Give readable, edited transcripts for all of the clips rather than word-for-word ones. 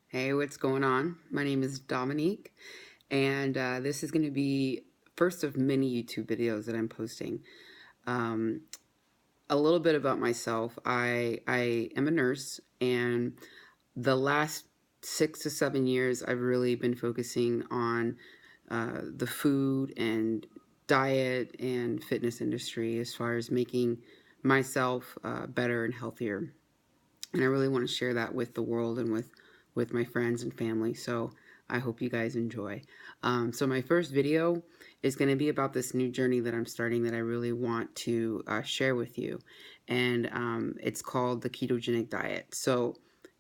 Hey, what's going on? My name is Dominique, and this is going to be first of many YouTube videos that I'm posting. Um, a little bit about myself. I am a nurse, and the last 6 to 7 years, I've really been focusing on the food and diet and fitness industry as far as making myself better and healthier. And I really want to share that with the world and with my friends and family. So I hope you guys enjoy. So my first video is going to be about this new journey that I'm starting that I really want to share with you, and it's called the ketogenic diet. So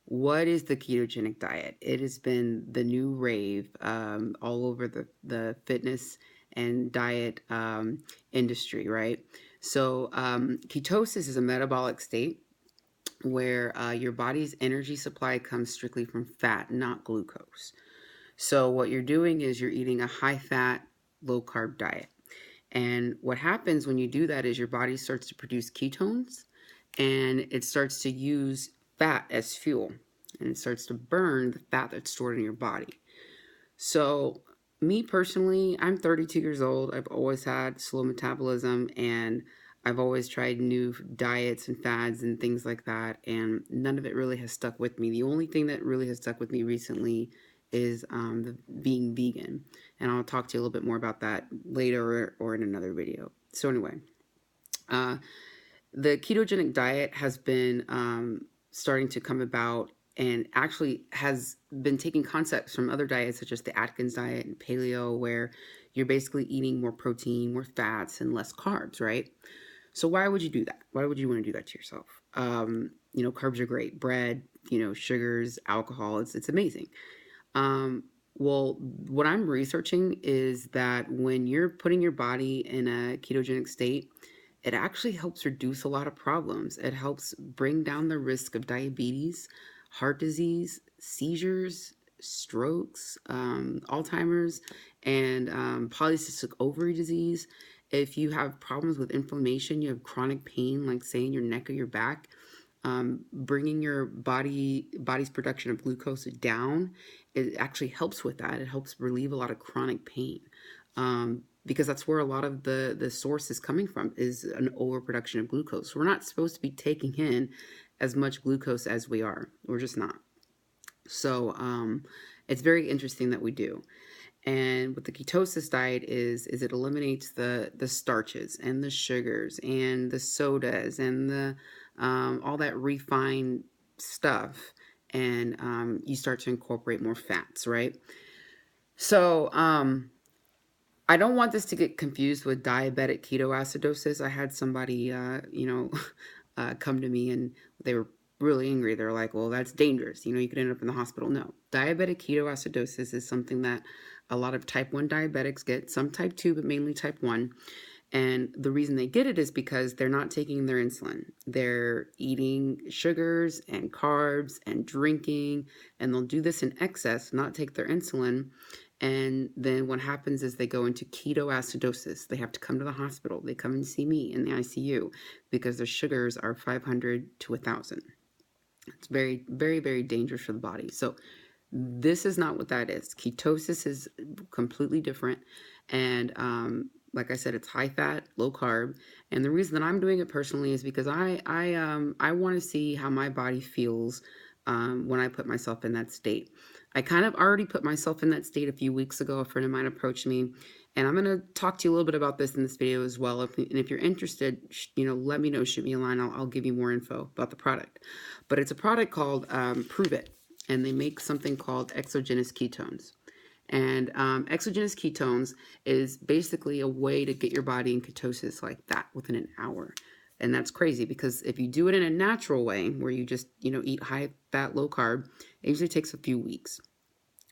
what is the ketogenic diet? It has been the new rave all over the fitness and diet industry, right? So ketosis is a metabolic state where your body's energy supply comes strictly from fat, not glucose. So, what you're doing is you're eating a high fat, low carb diet. And what happens when you do that is your body starts to produce ketones and it starts to use fat as fuel and it starts to burn the fat that's stored in your body. So, me personally, I'm 32 years old. I've always had slow metabolism and I've always tried new diets and fads and things like that, and none of it really has stuck with me. The only thing that really has stuck with me recently is being vegan, and I'll talk to you a little bit more about that later or in another video. So, anyway, uh, the ketogenic diet has been starting to come about and actually has been taking concepts from other diets such as the Atkins diet and paleo, where you're basically eating more protein, more fats, and less carbs, right? So why would you do that? Why would you want to do that to yourself? Carbs are great. Bread, sugars, alcohol, it's amazing. Um, well, what I'm researching is that when you're putting your body in a ketogenic state, it actually helps reduce a lot of problems. It helps bring down the risk of diabetes, heart disease, seizures, strokes, Alzheimer's, and polycystic ovary disease. If you have problems with inflammation, you have chronic pain, like say in your neck or your back, bringing your body's production of glucose down, it actually helps with that. It helps relieve a lot of chronic pain, because that's where a lot of the source is coming from, is an overproduction of glucose. We're not supposed to be taking in as much glucose as we are. We're just not. So it's very interesting that we do. And what the ketosis diet is it eliminates the starches and the sugars and the sodas and the all that refined stuff, and you start to incorporate more fats, right? So I don't want this to get confused with diabetic ketoacidosis. I had somebody, come to me and they were really angry. They're like, well, that's dangerous. You could end up in the hospital. No, diabetic ketoacidosis is something that a lot of type 1 diabetics get, some type 2, but mainly type 1. And the reason they get it is because they're not taking their insulin. They're eating sugars and carbs and drinking, and they'll do this in excess, not take their insulin. And then what happens is they go into ketoacidosis. They have to come to the hospital. They come and see me in the ICU because their sugars are 500 to 1,000. It's very, very, very dangerous for the body. So this is not what that is. Ketosis is completely different. And like I said, it's high fat, low carb. And the reason that I'm doing it personally is because I want to see how my body feels when I put myself in that state. I kind of already put myself in that state a few weeks ago. A friend of mine approached me, and I'm going to talk to you a little bit about this in this video as well. And if you're interested, let me know. Shoot me a line. I'll give you more info about the product. But it's a product called Pruvit, and they make something called exogenous ketones. And exogenous ketones is basically a way to get your body in ketosis like that within an hour. And that's crazy because if you do it in a natural way where you just, eat high fat, low carb, it usually takes a few weeks.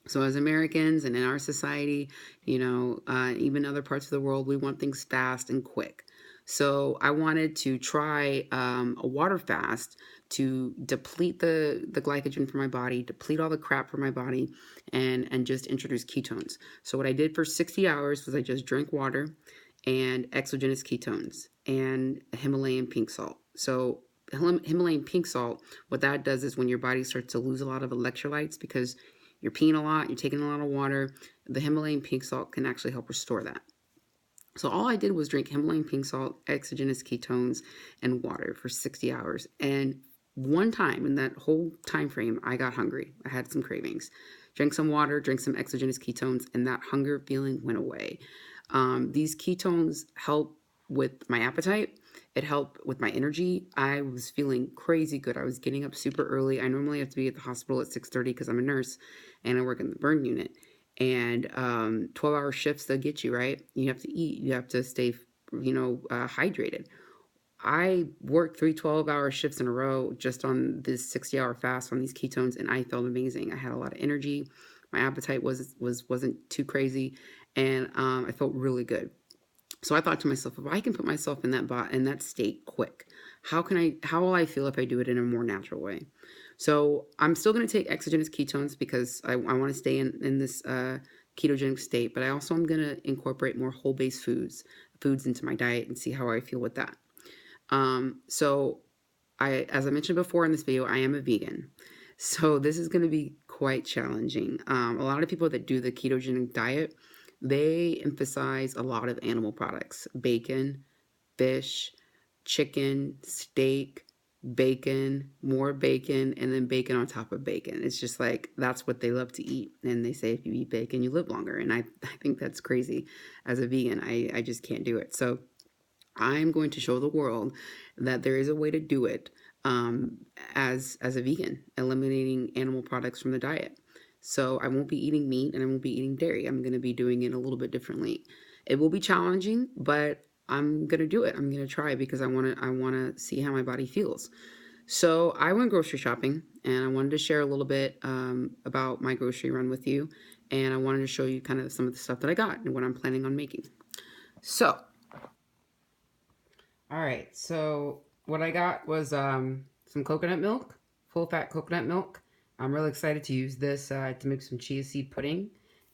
So as Americans and in our society, even other parts of the world, we want things fast and quick. So I wanted to try a water fast to deplete the glycogen from my body, deplete all the crap from my body, and just introduce ketones. So what I did for 60 hours was I just drank water and exogenous ketones and Himalayan pink salt. So Himalayan pink salt, what that does is when your body starts to lose a lot of electrolytes because you're peeing a lot, you're taking a lot of water, the Himalayan pink salt can actually help restore that. So all I did was drink Himalayan pink salt, exogenous ketones, and water for 60 hours. And one time in that whole time frame, I got hungry. I had some cravings. Drank some water, drank some exogenous ketones, and that hunger feeling went away. These ketones help with my appetite. It helped with my energy. I was feeling crazy good. I was getting up super early. I normally have to be at the hospital at 6:30 because I'm a nurse and I work in the burn unit. And 12-hour shifts, they'll get you, right? You have to eat. You have to stay, hydrated. I worked 3 12-hour shifts in a row just on this 60-hour fast on these ketones, and I felt amazing. I had a lot of energy. My appetite wasn't too crazy, and I felt really good. So I thought to myself, if I can put myself in that state quick, how will I feel if I do it in a more natural way? So I'm still going to take exogenous ketones because I want to stay in this ketogenic state, but I also am going to incorporate more whole based foods into my diet and see how I feel with that. So as I mentioned before in this video, I am a vegan. So this is going to be quite challenging. A lot of people that do the ketogenic diet, they emphasize a lot of animal products: bacon, fish, chicken, steak, bacon, more bacon, and then bacon on top of bacon. It's just like that's what they love to eat. And they say if you eat bacon, you live longer. And I think that's crazy. As a vegan, I just can't do it. So I'm going to show the world that there is a way to do it as a vegan, eliminating animal products from the diet. So I won't be eating meat and I won't be eating dairy. I'm going to be doing it a little bit differently. It will be challenging, but I'm going to do it. I'm going to try because I want to see how my body feels. So I went grocery shopping and I wanted to share a little bit about my grocery run with you. And I wanted to show you kind of some of the stuff that I got and what I'm planning on making. So all right, so what I got was some coconut milk, full fat coconut milk. I'm really excited to use this to make some chia seed pudding.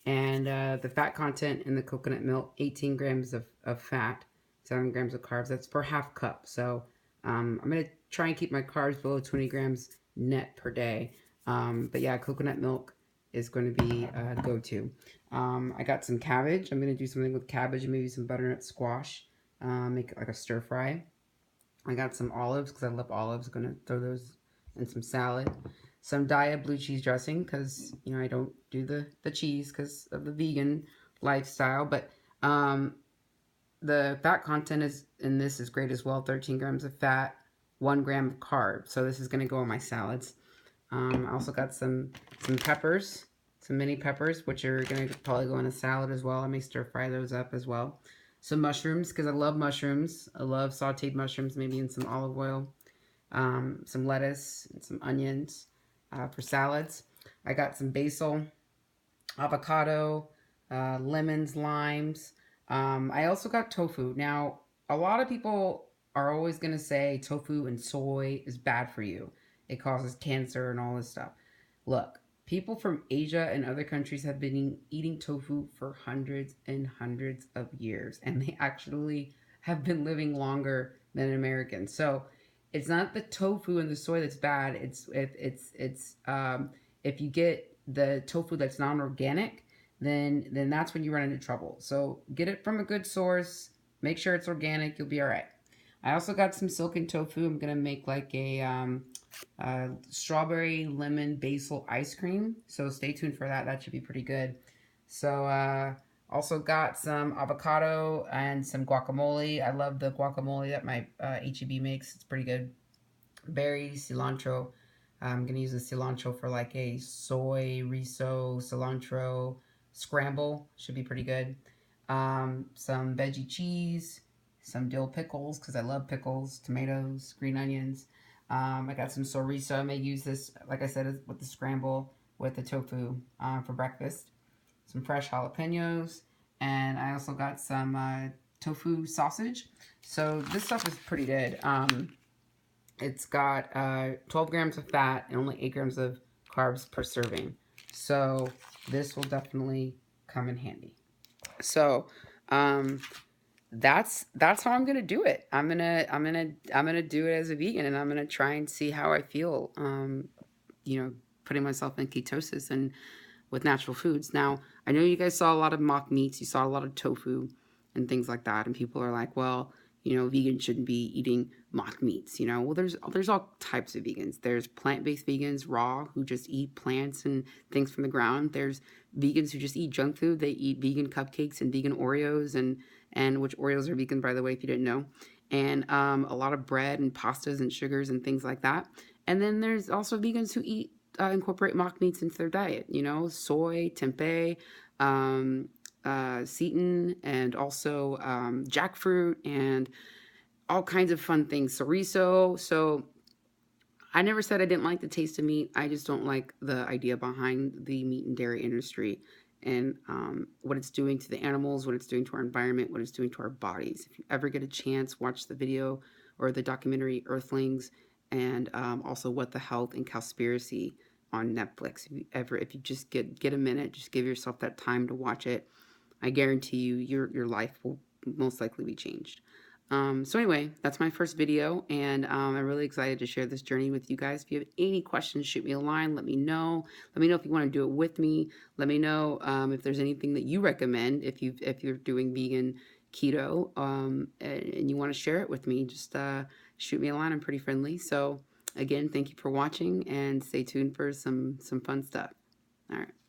And the fat content in the coconut milk, 18 grams of fat, 7 grams of carbs. That's per half cup. So I'm going to try and keep my carbs below 20 grams net per day. But yeah, coconut milk is going to be go-to. I got some cabbage. I'm going to do something with cabbage and maybe some butternut squash. Make it like a stir fry. I got some olives because I love olives. I'm gonna throw those in some salad. Some Daiya blue cheese dressing because I don't do the cheese because of the vegan lifestyle. But the fat content is in this is great as well. 13 grams of fat, 1 gram of carb. So this is gonna go in my salads. I also got some peppers, some mini peppers, which are gonna probably go in a salad as well. I may stir fry those up as well. Some mushrooms because I love mushrooms. I love sauteed mushrooms, maybe in some olive oil. Some lettuce and some onions for salads. I got some basil, avocado, lemons, limes. I also got tofu. Now, a lot of people are always going to say tofu and soy is bad for you. It causes cancer and all this stuff. Look, people from Asia and other countries have been eating tofu for hundreds and hundreds of years, and they actually have been living longer than Americans. So it's not the tofu and the soy that's bad. If you get the tofu that's non-organic, then that's when you run into trouble. So get it from a good source. Make sure it's organic. You'll be all right. I also got some silken tofu. I'm gonna make like a strawberry lemon basil ice cream. So stay tuned for that. That should be pretty good. So also got some avocado and some guacamole. I love the guacamole that my HEB makes. It's pretty good. Berries, cilantro. I'm going to use the cilantro for like a soy, riso, cilantro scramble. Should be pretty good. Some veggie cheese, some dill pickles because I love pickles, tomatoes, green onions. I got some chorizo. I may use this, like I said, with the scramble with the tofu for breakfast. Some fresh jalapenos. And I also got some tofu sausage. So this stuff is pretty good. It's got 12 grams of fat and only 8 grams of carbs per serving. So this will definitely come in handy. So that's how I'm gonna do it. I'm gonna do it as a vegan, and I'm gonna try and see how I feel. Putting myself in ketosis and with natural foods. Now, I know you guys saw a lot of mock meats, you saw a lot of tofu and things like that, and people are like, well, vegans shouldn't be eating mock meats. Well, there's all types of vegans. There's plant-based vegans, raw, who just eat plants and things from the ground. There's vegans who just eat junk food. They eat vegan cupcakes and vegan Oreos, and which Oreos are vegan, by the way, if you didn't know, and a lot of bread and pastas and sugars and things like that. And then there's also vegans who incorporate mock meats into their diet. Soy, tempeh, um, seitan, and also jackfruit, and all kinds of fun things. Chorizo. So I never said I didn't like the taste of meat. I just don't like the idea behind the meat and dairy industry, and what it's doing to the animals, what it's doing to our environment, what it's doing to our bodies. If you ever get a chance, watch the video or the documentary Earthlings, and also What the Health and Cowspiracy on Netflix. If you just get a minute, just give yourself that time to watch it. I guarantee you, your life will most likely be changed. So anyway, that's my first video, and I'm really excited to share this journey with you guys. If you have any questions, shoot me a line. Let me know. Let me know if you want to do it with me. Let me know if there's anything that you recommend if you're doing vegan keto, and you want to share it with me. Just shoot me a line. I'm pretty friendly. So again, thank you for watching, and stay tuned for some fun stuff. All right.